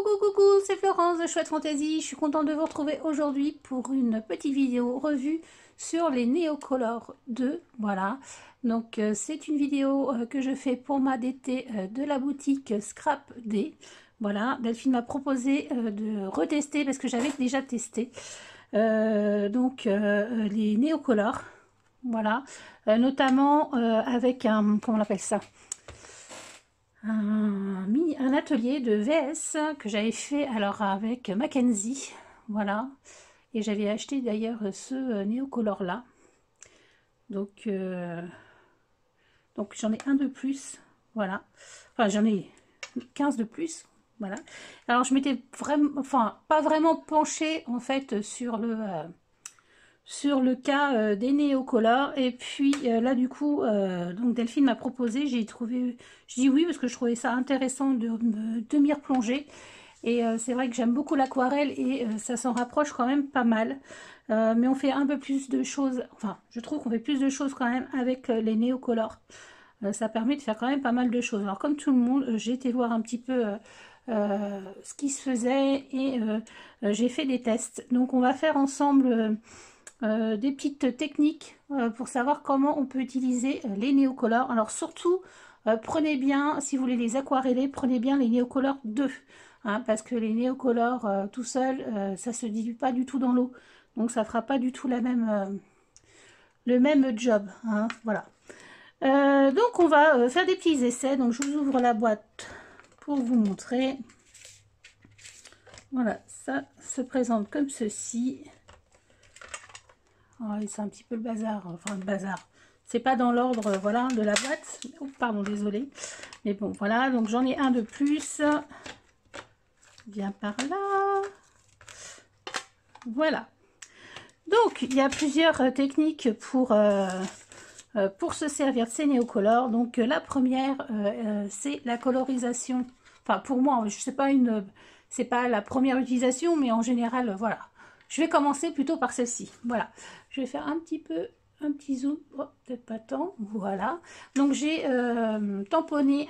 Coucou, c'est Florence de Chouette Fantasy. Je suis contente de vous retrouver aujourd'hui pour une petite vidéo revue sur les Neocolor 2. Voilà, donc c'est une vidéo que je fais pour ma DT de la boutique Scrap D. Voilà, Delphine m'a proposé de retester parce que j'avais déjà testé les Neocolor. Voilà, notamment avec un, comment on appelle ça, un atelier de VS que j'avais fait alors avec Mackenzie, voilà, et j'avais acheté d'ailleurs ce Neocolor là, donc j'en ai un de plus, voilà, enfin j'en ai 15 de plus, voilà. Alors je m'étais vraiment, enfin pas vraiment penchée en fait sur le cas des Neocolor, et puis là du coup donc Delphine m'a proposé, j'ai trouvé, je dis oui parce que je trouvais ça intéressant de m'y replonger, et c'est vrai que j'aime beaucoup l'aquarelle et ça s'en rapproche quand même pas mal, mais on fait un peu plus de choses, enfin je trouve qu'on fait plus de choses quand même avec les Neocolor. Ça permet de faire quand même pas mal de choses. Alors comme tout le monde, j'ai été voir un petit peu ce qui se faisait, et j'ai fait des tests, donc on va faire ensemble des petites techniques pour savoir comment on peut utiliser les Neocolor. Alors surtout, prenez bien, si vous voulez les aquareller, prenez bien les Neocolor 2, hein, parce que les Neocolor tout seul, ça se dilue pas du tout dans l'eau, donc ça fera pas du tout la même, le même job, hein, voilà. Donc on va faire des petits essais, donc je vous ouvre la boîte pour vous montrer. Voilà, ça se présente comme ceci. Oh, c'est un petit peu le bazar, enfin le bazar. C'est pas dans l'ordre, voilà, de la boîte. Oh, pardon, désolé. Mais bon, voilà, donc j'en ai un de plus. Viens par là. Voilà. Donc, il y a plusieurs techniques pour se servir de ces Neocolor. Donc, la première, c'est la colorisation. Enfin, pour moi, je sais pas c'est pas la première utilisation, mais en général, voilà. Je vais commencer plutôt par celle-ci. Voilà. Je vais faire un petit zoom. Oh, peut-être pas tant. Voilà. Donc, j'ai tamponné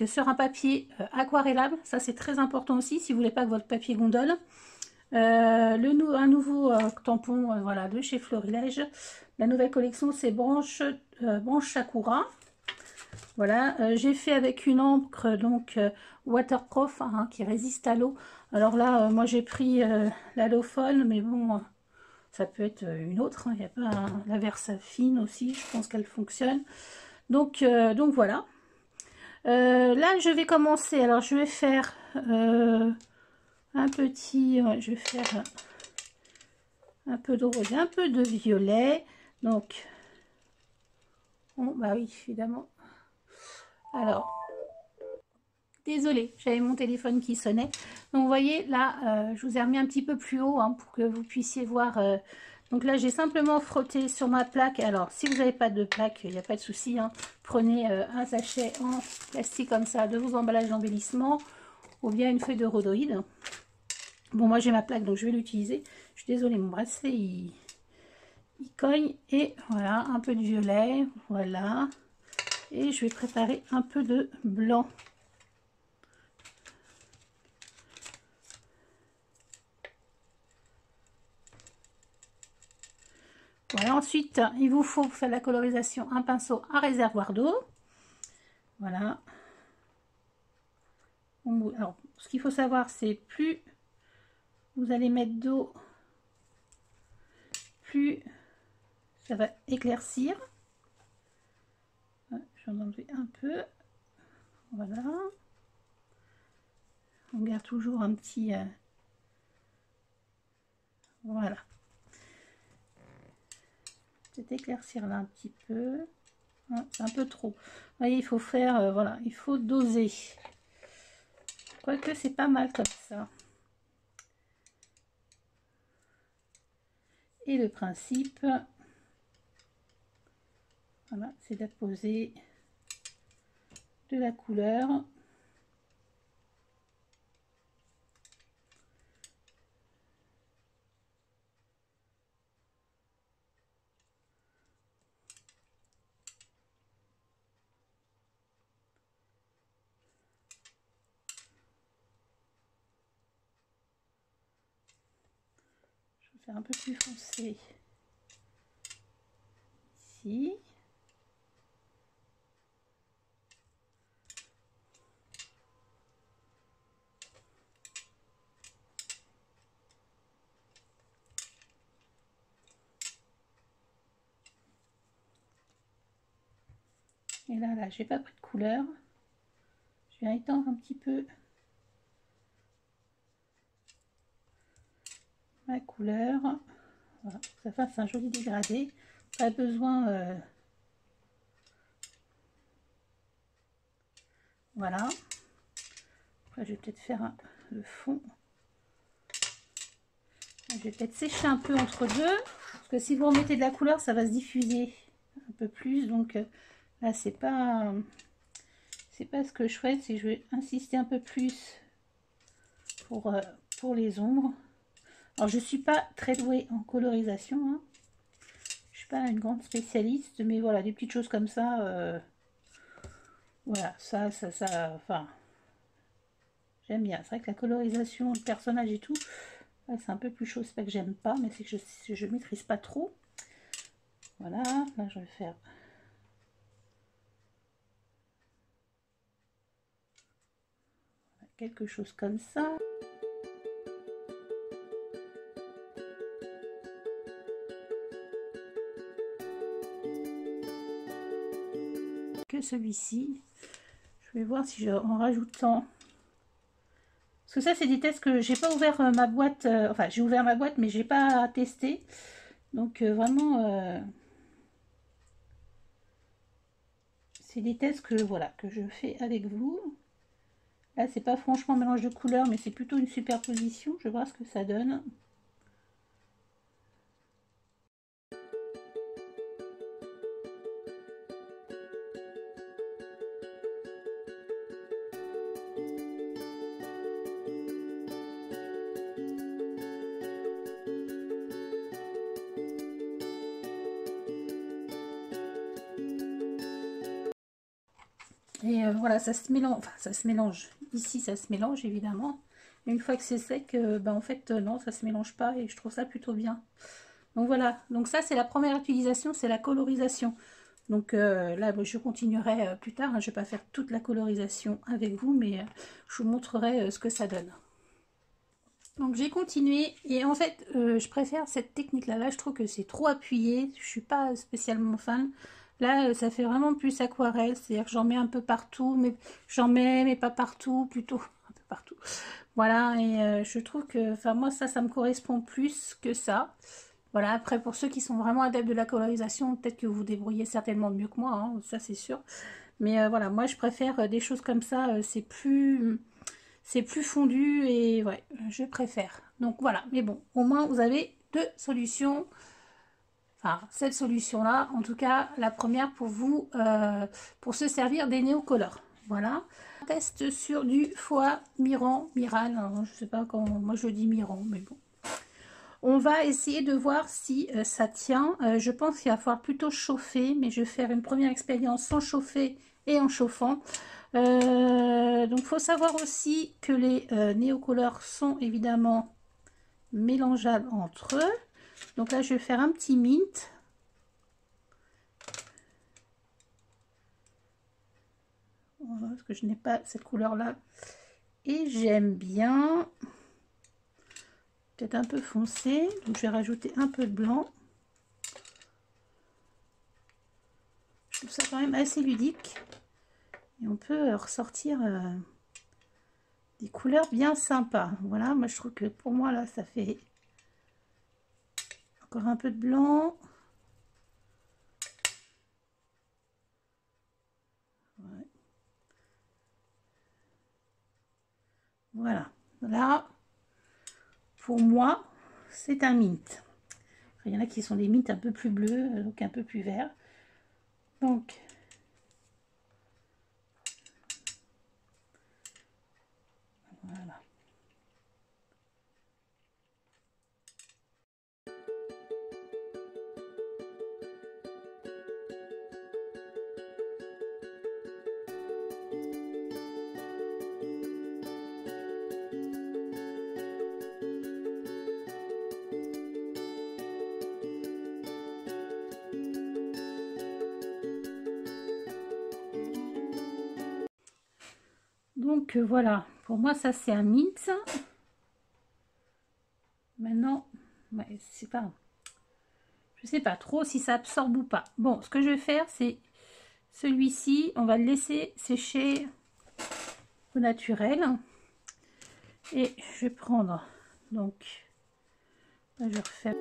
sur un papier aquarellable. Ça, c'est très important aussi, si vous voulez pas que votre papier gondole. Un nouveau tampon, voilà, de chez Florilège. La nouvelle collection, c'est Branche Sakura. Voilà, j'ai fait avec une encre donc waterproof, hein, qui résiste à l'eau. Alors là, moi j'ai pris la Lofol, mais bon, ça peut être une autre, hein. Il n'y a pas la Versafine aussi, je pense qu'elle fonctionne. Donc voilà. Là, je vais commencer. Alors, je vais faire un petit... je vais faire un peu de rose et un peu de violet. Donc, bon, bah oui, évidemment. Alors, désolée, j'avais mon téléphone qui sonnait. Donc, vous voyez, là, je vous ai remis un petit peu plus haut, hein, pour que vous puissiez voir. Donc là, j'ai simplement frotté sur ma plaque. Alors, si vous n'avez pas de plaque, il n'y a pas de souci, hein. Prenez un sachet en plastique comme ça de vos emballages d'embellissement, ou bien une feuille de rhodoïde. Bon, moi, j'ai ma plaque, donc je vais l'utiliser. Je suis désolée, mon bracelet, il cogne. Et voilà, un peu de violet, voilà. Et je vais préparer un peu de blanc. Voilà, ensuite, il vous faut pour faire la colorisation un pinceau, un réservoir d'eau. Voilà. Alors, ce qu'il faut savoir, c'est plus vous allez mettre d'eau, plus ça va éclaircir. Je vais en enlever un peu. Voilà. On garde toujours un petit... voilà. Peut-être éclaircir là un petit peu. C'est un peu trop. Vous voyez, il faut faire... voilà, il faut doser. Quoique, c'est pas mal comme ça. Et le principe... voilà, c'est d'apposer de la couleur. faire un peu plus foncé ici. Et là, j'ai pas pris de couleur. Je vais étendre un petit peu ma couleur. Voilà, pour que ça fasse un joli dégradé. Pas besoin... Voilà. Après, je vais peut-être faire le fond. Je vais peut-être sécher un peu entre deux. Parce que si vous remettez de la couleur, ça va se diffuser un peu plus. Donc là, c'est pas ce que je souhaite. Si je vais insister un peu plus pour les ombres. Alors, je suis pas très douée en colorisation. Hein. Je suis pas une grande spécialiste. Mais voilà, des petites choses comme ça. Voilà, ça, enfin... J'aime bien. C'est vrai que la colorisation, le personnage et tout, c'est un peu plus chaud. C'est pas que j'aime pas, mais c'est que je maîtrise pas trop. Voilà, là je vais faire quelque chose comme ça. Que celui-ci. Je vais voir si en rajoutant... Parce que ça, c'est des tests que j'ai pas ouvert ma boîte. Enfin, j'ai ouvert ma boîte, mais j'ai pas testé. Donc, vraiment... c'est des tests que, voilà, que je fais avec vous. Là, c'est pas franchement un mélange de couleurs, mais c'est plutôt une superposition. Je vais voir ce que ça donne. Et voilà, ça se mélange, enfin ça se mélange. Ici, ça se mélange évidemment. Et une fois que c'est sec, en fait, non, ça se mélange pas et je trouve ça plutôt bien. Donc voilà, donc ça c'est la première utilisation, c'est la colorisation. Donc là, je continuerai plus tard. Hein, je ne vais pas faire toute la colorisation avec vous, mais je vous montrerai ce que ça donne. Donc j'ai continué et en fait, je préfère cette technique-là. Là, je trouve que c'est trop appuyé. Je suis pas spécialement fan. Là, ça fait vraiment plus aquarelle, c'est-à-dire que j'en mets un peu partout, mais j'en mets, mais pas partout, plutôt un peu partout. Voilà, et je trouve que, enfin moi, ça me correspond plus que ça. Voilà, après, pour ceux qui sont vraiment adeptes de la colorisation, peut-être que vous vous débrouillez certainement mieux que moi, hein, ça c'est sûr. Mais voilà, moi, je préfère des choses comme ça, c'est plus fondu et ouais, je préfère. Donc voilà, mais bon, au moins, vous avez deux solutions. Enfin, cette solution-là, en tout cas, la première pour vous, pour se servir des néocolores. Voilà. Test sur du foie Miran, Miran, alors, je sais pas comment, moi je dis Miran, mais bon. On va essayer de voir si ça tient. Je pense qu'il va falloir plutôt chauffer, mais je vais faire une première expérience sans chauffer et en chauffant. Donc, il faut savoir aussi que les néocolores sont évidemment mélangeables entre eux. Donc là, je vais faire un petit mint. Voilà, parce que je n'ai pas cette couleur-là. Et j'aime bien. Peut-être un peu foncé. Donc je vais rajouter un peu de blanc. Je trouve ça quand même assez ludique. Et on peut ressortir des couleurs bien sympas. Voilà, moi je trouve que pour moi là, ça fait encore un peu de blanc. Ouais. Voilà, là, pour moi, c'est un mint. Il y en a qui sont des mints un peu plus bleus, donc un peu plus verts. Donc, voilà. Donc voilà, pour moi ça c'est un mint. Maintenant, ouais, c'est pas, je sais pas trop si ça absorbe ou pas. Bon, ce que je vais faire, c'est celui-ci, on va le laisser sécher au naturel. Et je vais prendre, donc, là, je refais.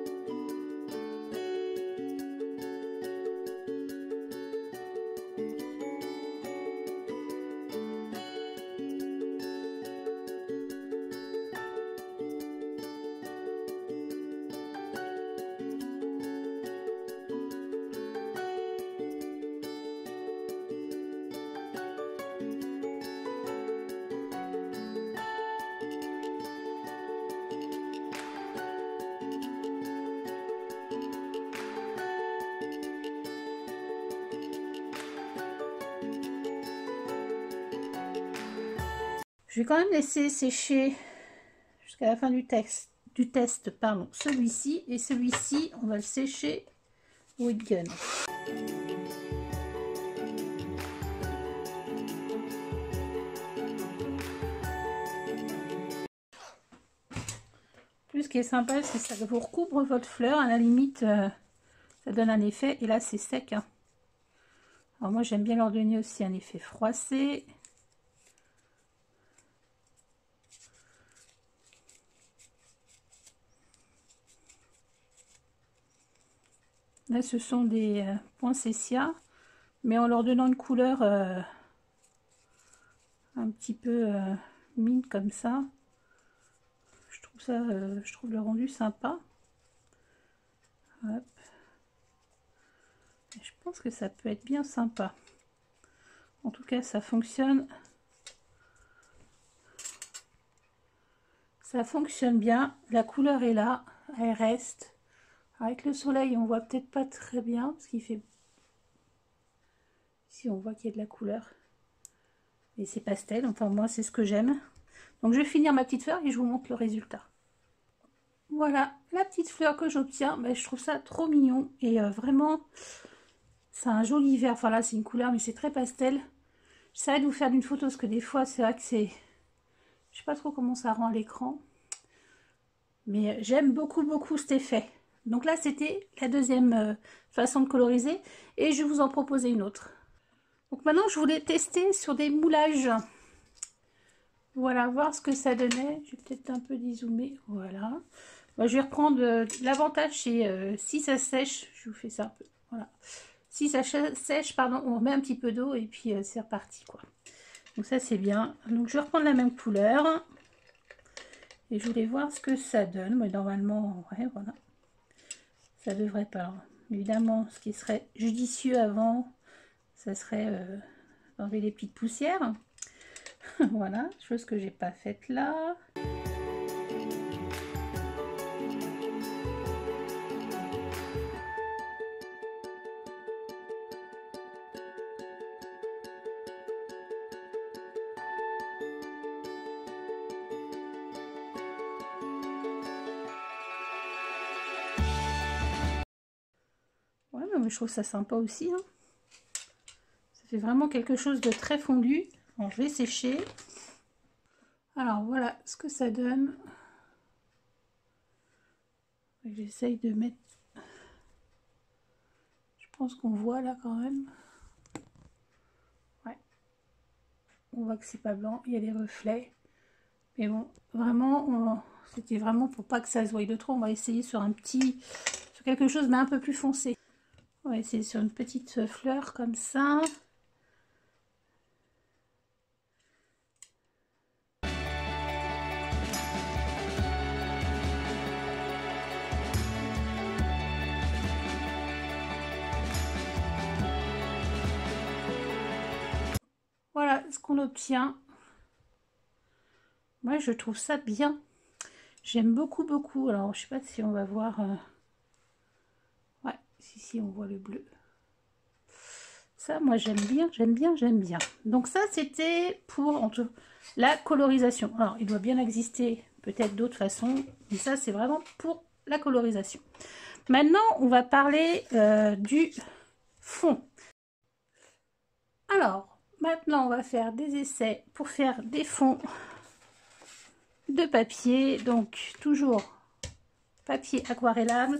Je vais quand même laisser sécher jusqu'à la fin du test, pardon, celui-ci, et celui-ci, on va le sécher au heat gun. Plus, ce qui est sympa, c'est que ça vous recouvre votre fleur. À la limite, ça donne un effet. Et là, c'est sec. Hein. Alors moi, j'aime bien leur donner aussi un effet froissé. Là, ce sont des poinsettias, mais en leur donnant une couleur un petit peu mine comme ça. Je trouve le rendu sympa. Hop. Je pense que ça peut être bien sympa. En tout cas, ça fonctionne. Ça fonctionne bien. La couleur est là. Elle reste. Avec le soleil, on voit peut-être pas très bien parce qu'il fait. Ici, on voit qu'il y a de la couleur. Et c'est pastel. Enfin, moi, c'est ce que j'aime. Donc, je vais finir ma petite fleur et je vous montre le résultat. Voilà, la petite fleur que j'obtiens. Ben, je trouve ça trop mignon. Et vraiment, c'est un joli vert. Enfin, là, c'est une couleur, mais c'est très pastel. J'essaie de vous faire une photo parce que des fois, c'est vrai que c'est... Je sais pas trop comment ça rend à l'écran. Mais j'aime beaucoup cet effet. Donc là, c'était la deuxième façon de coloriser. Et je vais vous en proposer une autre. Donc maintenant, je voulais tester sur des moulages. Voilà, voir ce que ça donnait. Je vais peut-être un peu dézoomer. Voilà. Moi, je vais reprendre l'avantage, c'est si ça sèche, je vous fais ça un peu. Voilà. Si ça sèche, pardon, on remet un petit peu d'eau et puis c'est reparti, quoi. Donc ça, c'est bien. Donc je vais reprendre la même couleur. Et je voulais voir ce que ça donne. Mais normalement, ouais, voilà. Ça devrait pas. Évidemment, ce qui serait judicieux avant, ça serait d'enlever les petites poussières. Voilà, chose que j'ai pas faite là. Ouais, mais je trouve ça sympa aussi. Hein. Ça fait vraiment quelque chose de très fondu. Bon, je vais sécher. Alors voilà ce que ça donne. J'essaye de mettre... Je pense qu'on voit là quand même. Ouais. On voit que c'est pas blanc, il y a des reflets. Mais bon, vraiment, c'était vraiment pour pas que ça se voie de trop. On va essayer sur sur quelque chose mais un peu plus foncé. On va essayer sur une petite fleur comme ça. Voilà ce qu'on obtient. Moi, je trouve ça bien. J'aime beaucoup. Alors, je sais pas si on va voir... Ouais, si, on voit le bleu. Ça, moi, j'aime bien. Donc ça, c'était pour la colorisation. Alors, il doit bien exister peut-être d'autres façons. Mais ça, c'est vraiment pour la colorisation. Maintenant, on va parler du fond. Alors, Maintenant, on va faire des essais pour faire des fonds de papier. Donc, toujours papier aquarellable,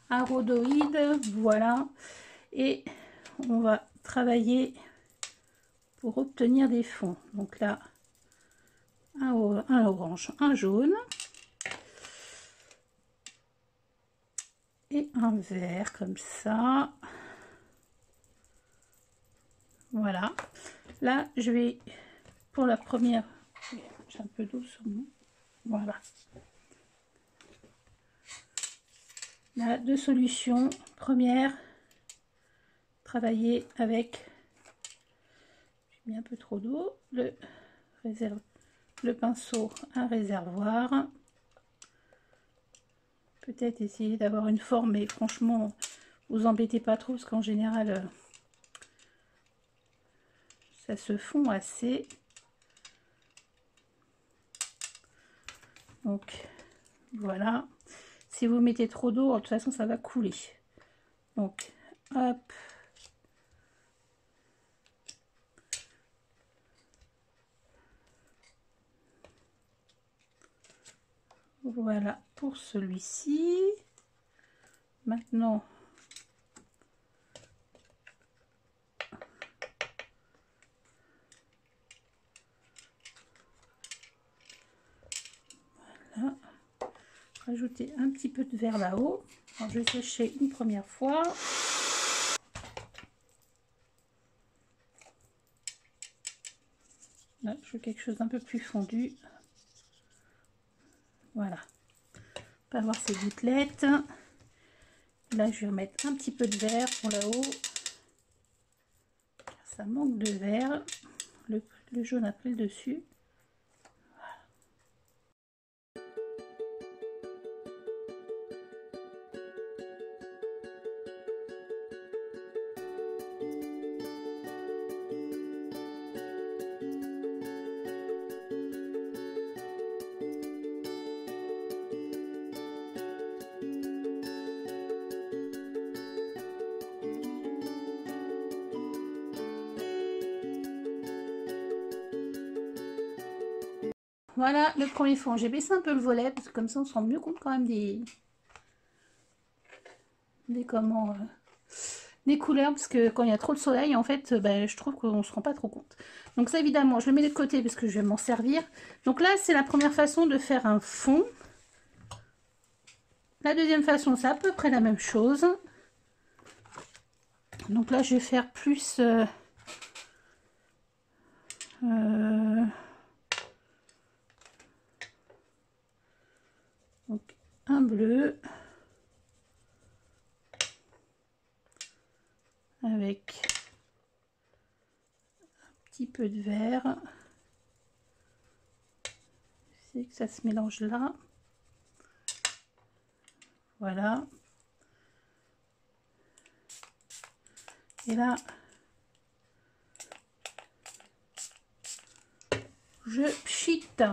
un rhodoïde, voilà. Et on va travailler pour obtenir des fonds. Donc là, un orange, un jaune et un vert comme ça. Voilà. Là, je vais pour la première, j'ai un peu d'eau sur moi. Voilà. Là, deux solutions. Première, travailler avec, j'ai mis un peu trop d'eau, le pinceau, un réservoir. Peut-être essayer d'avoir une forme, mais franchement, vous embêtez pas trop parce qu'en général, ça se fond assez. Donc voilà. Si vous mettez trop d'eau, de toute façon, ça va couler. Donc, hop. Voilà pour celui-ci. Maintenant, voilà. Rajouter un petit peu de vert là-haut. Je vais sécher une première fois. Là, je veux quelque chose d'un peu plus fondu. Voilà. Pas avoir ces gouttelettes. Là, je vais remettre un petit peu de vert pour là-haut. Ça manque de vert. Le jaune a pris le dessus. Voilà le premier fond. J'ai baissé un peu le volet parce que comme ça on se rend mieux compte quand même des couleurs, parce que quand il y a trop de soleil en fait je trouve qu'on se rend pas trop compte. Donc ça évidemment je le mets de côté parce que je vais m'en servir. Donc là c'est la première façon de faire un fond. La deuxième façon c'est à peu près la même chose. Donc là je vais faire plus donc un bleu avec un petit peu de vert. C'est que ça se mélange là. Voilà. Et là, je pchite.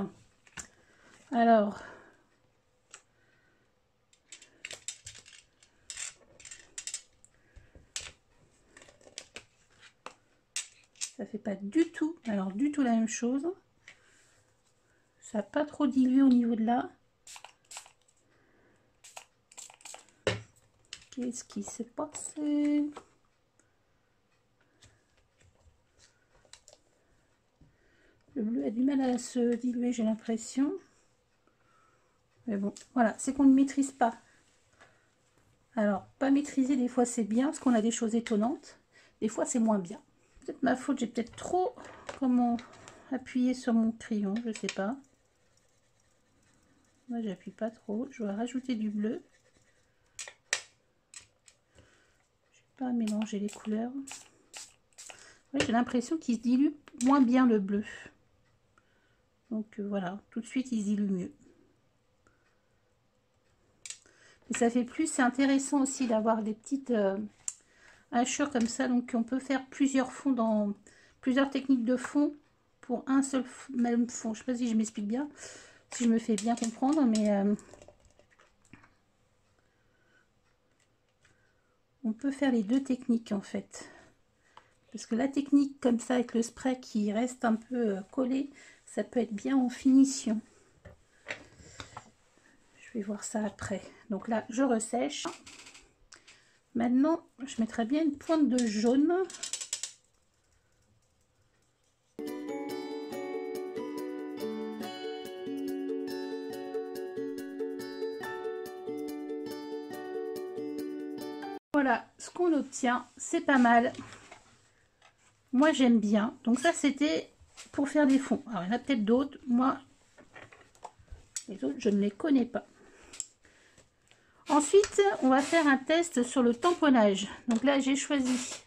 Alors, ça fait pas du tout, alors du tout la même chose. Ça n'a pas trop dilué au niveau de là. Qu'est-ce qui s'est passé? Le bleu a du mal à se diluer, j'ai l'impression. Mais bon, voilà, c'est qu'on ne maîtrise pas. Alors, pas maîtriser, des fois c'est bien, parce qu'on a des choses étonnantes. Des fois c'est moins bien. Peut-être ma faute, j'ai peut-être trop appuyé sur mon crayon, je sais pas. Moi, j'appuie pas trop. Je vais rajouter du bleu. Je vais pas mélanger les couleurs. Ouais, j'ai l'impression qu'il se dilue moins bien le bleu. Donc voilà, tout de suite il se dilue mieux. Et ça fait plus, c'est intéressant aussi d'avoir des petites hachures comme ça. Donc on peut faire plusieurs fonds dans plusieurs techniques de fond pour un seul même fond. Je sais pas si je m'explique bien, si je me fais bien comprendre, mais on peut faire les deux techniques en fait. Parce que la technique comme ça avec le spray qui reste un peu collé, ça peut être bien en finition. Je vais voir ça après. Donc là, je ressèche. Maintenant, je mettrai bien une pointe de jaune. Voilà ce qu'on obtient, c'est pas mal. Moi j'aime bien. Donc ça c'était pour faire des fonds. Alors il y en a peut-être d'autres. Moi, les autres je ne les connais pas. Ensuite, on va faire un test sur le tamponnage. Donc là j'ai choisi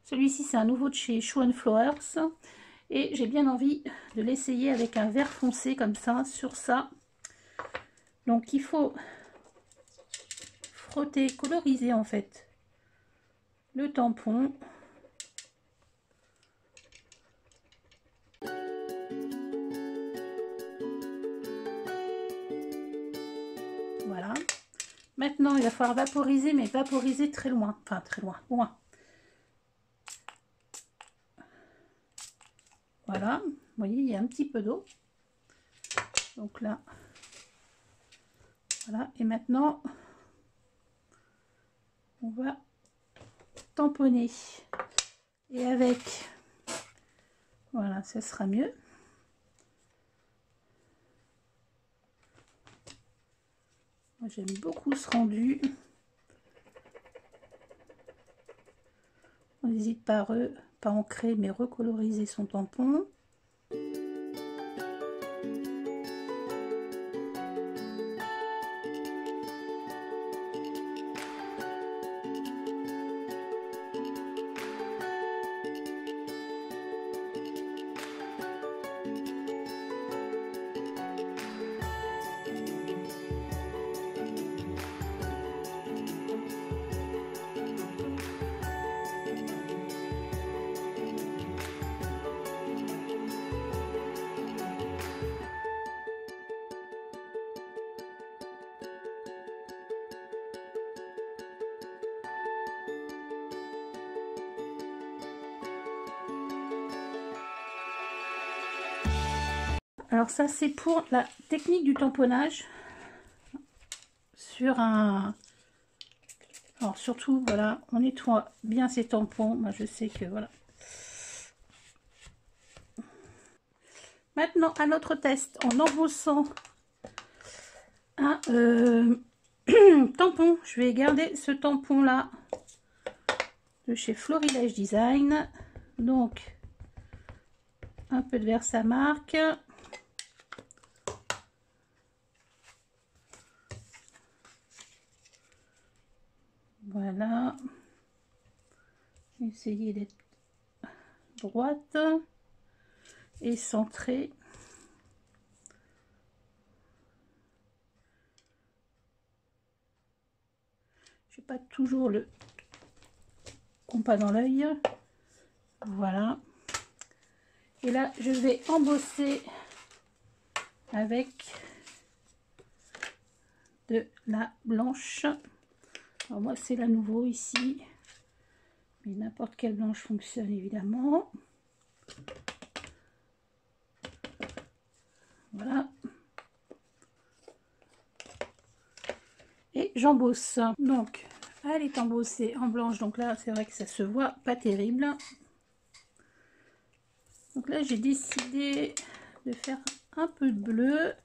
celui-ci, c'est un nouveau de chez Show & Flowers. Et j'ai bien envie de l'essayer avec un vert foncé comme ça, sur ça. Donc il faut frotter, coloriser en fait le tampon. Voilà. Maintenant il va falloir vaporiser, mais vaporiser très loin, enfin très loin, loin. Voilà, vous voyez, il y a un petit peu d'eau. Donc là, voilà, et maintenant on va tamponner. Et avec, voilà, ça sera mieux. Moi j'aime beaucoup ce rendu. On n'hésite pas à ancrer mais recoloriser son tampon. Alors ça c'est pour la technique du tamponnage sur un... Alors surtout voilà, on nettoie bien ces tampons. Moi je sais que voilà. Maintenant un autre test en embossant un tampon. Je vais garder ce tampon là de chez Florilège Design. Donc un peu de Versamark. Voilà, essayez d'être droite et centrée. Je n'ai pas toujours le compas dans l'œil. Voilà. Et là, je vais embosser avec de la blanche. Alors moi c'est la nouveau ici, mais n'importe quelle blanche fonctionne évidemment. Voilà. Et j'embosse. Donc elle est embossée en blanche, donc là c'est vrai que ça se voit pas terrible. Donc là j'ai décidé de faire un peu de bleu.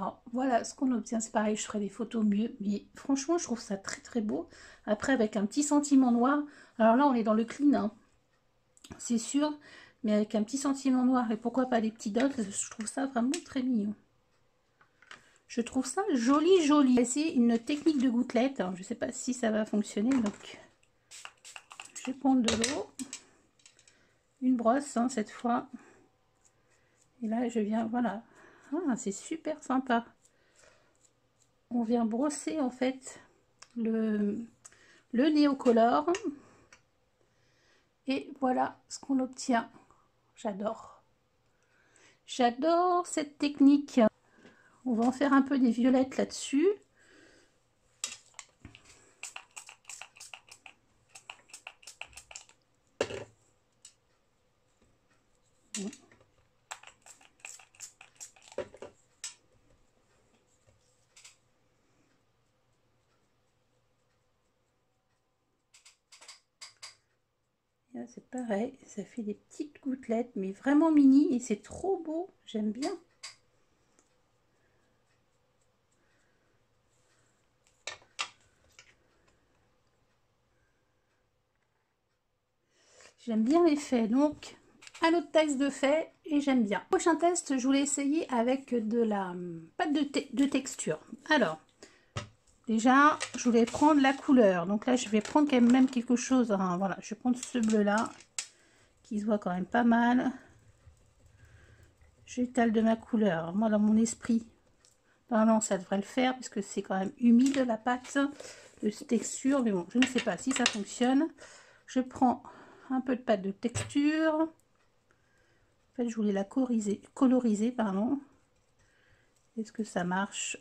Alors, voilà ce qu'on obtient. C'est pareil, je ferai des photos mieux. Mais franchement, je trouve ça très très beau. Après, avec un petit sentiment noir. Alors là, on est dans le clean, hein, c'est sûr. Mais avec un petit sentiment noir et pourquoi pas des petits dots, je trouve ça vraiment très mignon. Je trouve ça joli, joli. C'est une technique de gouttelette. Alors, je ne sais pas si ça va fonctionner. Donc, je vais prendre de l'eau. Une brosse, hein, cette fois. Et là, je viens, voilà. Ah, c'est super sympa. On vient brosser, en fait, le Neocolor. Et voilà ce qu'on obtient. J'adore. J'adore cette technique. On va en faire un peu des violettes là-dessus. C'est pareil, ça fait des petites gouttelettes, mais vraiment mini, et c'est trop beau, j'aime bien. J'aime bien l'effet, donc un autre test de fait, et j'aime bien. Prochain test, je voulais essayer avec de la pâte de texture. Alors, déjà, je voulais prendre la couleur, donc là, je vais prendre quand même quelque chose, hein, voilà, je vais prendre ce bleu-là, qui se voit quand même pas mal. J'étale de ma couleur. Moi, dans mon esprit, normalement, ça devrait le faire, puisque c'est quand même humide, la pâte de texture. Mais bon, je ne sais pas si ça fonctionne. Je prends un peu de pâte de texture. En fait, je voulais la coloriser, pardon. Est-ce que ça marche?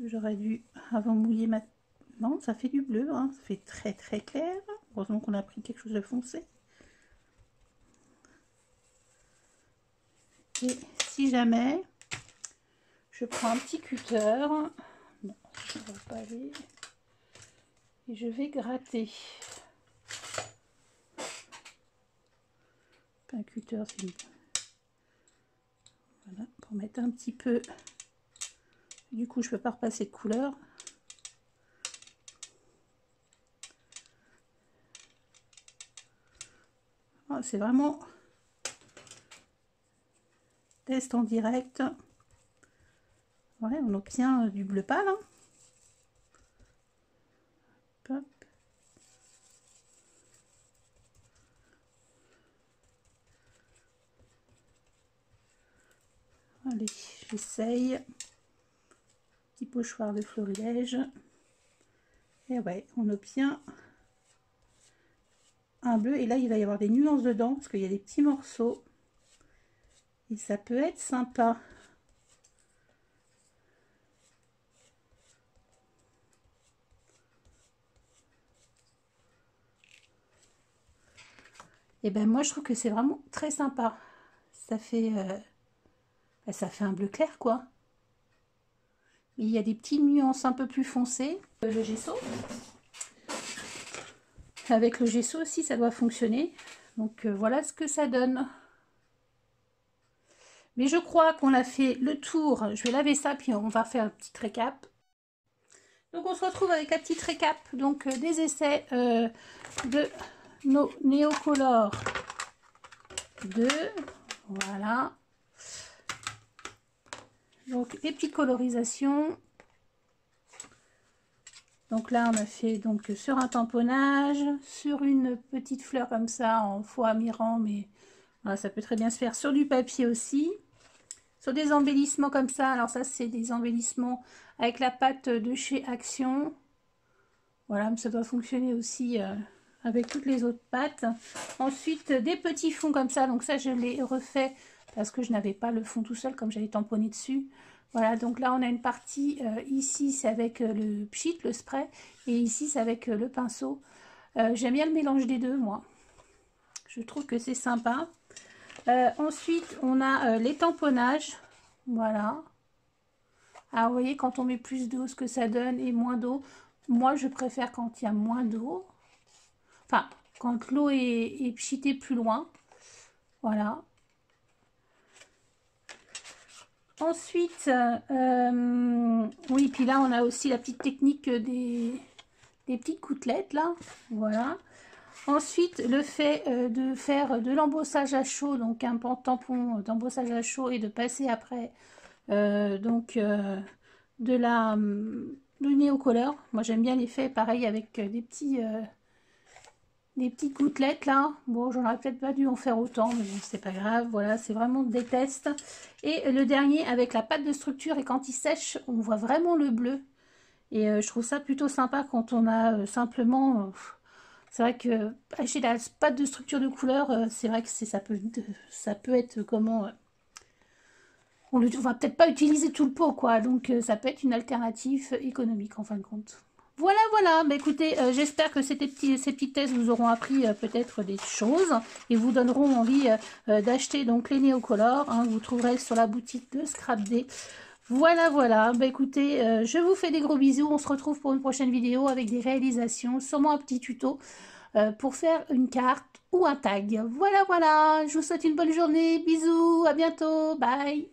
J'aurais dû, avant mouiller ma... Non, ça fait du bleu, hein. Ça fait très très clair. Heureusement qu'on a pris quelque chose de foncé. Et si jamais, je prends un petit cutter. Non, ça ne va pas aller. Et je vais gratter. Un cutter, c'est mieux. Voilà, pour mettre un petit peu. Du coup, je peux pas repasser de couleur. Oh, c'est vraiment test en direct. Ouais, on obtient du bleu pâle. Hein. Hop. Allez, j'essaye. Petit pochoir de florilège. Et ouais, on obtient un bleu. Et là, il va y avoir des nuances dedans, parce qu'il y a des petits morceaux. Et ça peut être sympa. Et ben moi, je trouve que c'est vraiment très sympa. Ça fait un bleu clair, quoi. Il y a des petites nuances un peu plus foncées. Le gesso. Avec le gesso aussi, ça doit fonctionner. Donc voilà ce que ça donne. Mais je crois qu'on a fait le tour. Je vais laver ça, puis on va faire un petit récap. Donc on se retrouve avec un petit récap donc, des essais de nos Neocolor 2. Voilà. Donc les petites colorisations. Donc là on a fait donc sur un tamponnage, sur une petite fleur comme ça en faux amirant, mais voilà, ça peut très bien se faire sur du papier aussi. Sur des embellissements comme ça, alors ça c'est des embellissements avec la pâte de chez Action. Voilà, mais ça doit fonctionner aussi avec toutes les autres pâtes. Ensuite des petits fonds comme ça, donc ça je l'ai refait parce que je n'avais pas le fond tout seul comme j'avais tamponné dessus. Voilà, donc là on a une partie, ici c'est avec le pchit, le spray, et ici c'est avec le pinceau. J'aime bien le mélange des deux, moi. Je trouve que c'est sympa. Ensuite, on a les tamponnages. Voilà. Alors, vous voyez, quand on met plus d'eau, ce que ça donne, et moins d'eau. Moi, je préfère quand il y a moins d'eau. Enfin, quand l'eau est pchitée plus loin. Voilà. Ensuite, oui, puis là, on a aussi la petite technique des petites gouttelettes, là. Voilà. Ensuite, le fait de faire de l'embossage à chaud, donc un tampon d'embossage à chaud et de passer après du néocolor. Moi, j'aime bien l'effet pareil avec des petites gouttelettes là. Bon, j'en aurais peut-être pas dû en faire autant, mais bon, c'est pas grave. Voilà, c'est vraiment des tests. Et le dernier avec la pâte de structure, et quand il sèche, on voit vraiment le bleu. Et je trouve ça plutôt sympa quand on a simplement... c'est vrai que acheter la pâte de structure de couleur, c'est vrai que ça peut être comment... on va peut-être pas utiliser tout le pot, quoi. Donc ça peut être une alternative économique en fin de compte. Voilà, voilà. Bah, écoutez, j'espère que ces petits tests vous auront appris peut-être des choses et vous donneront envie d'acheter donc les Néocolor. Hein, vous trouverez sur la boutique de Scrapday. Voilà, voilà. Bah, écoutez, je vous fais des gros bisous. On se retrouve pour une prochaine vidéo avec des réalisations, sûrement un petit tuto pour faire une carte ou un tag. Voilà, voilà. Je vous souhaite une bonne journée. Bisous, à bientôt. Bye.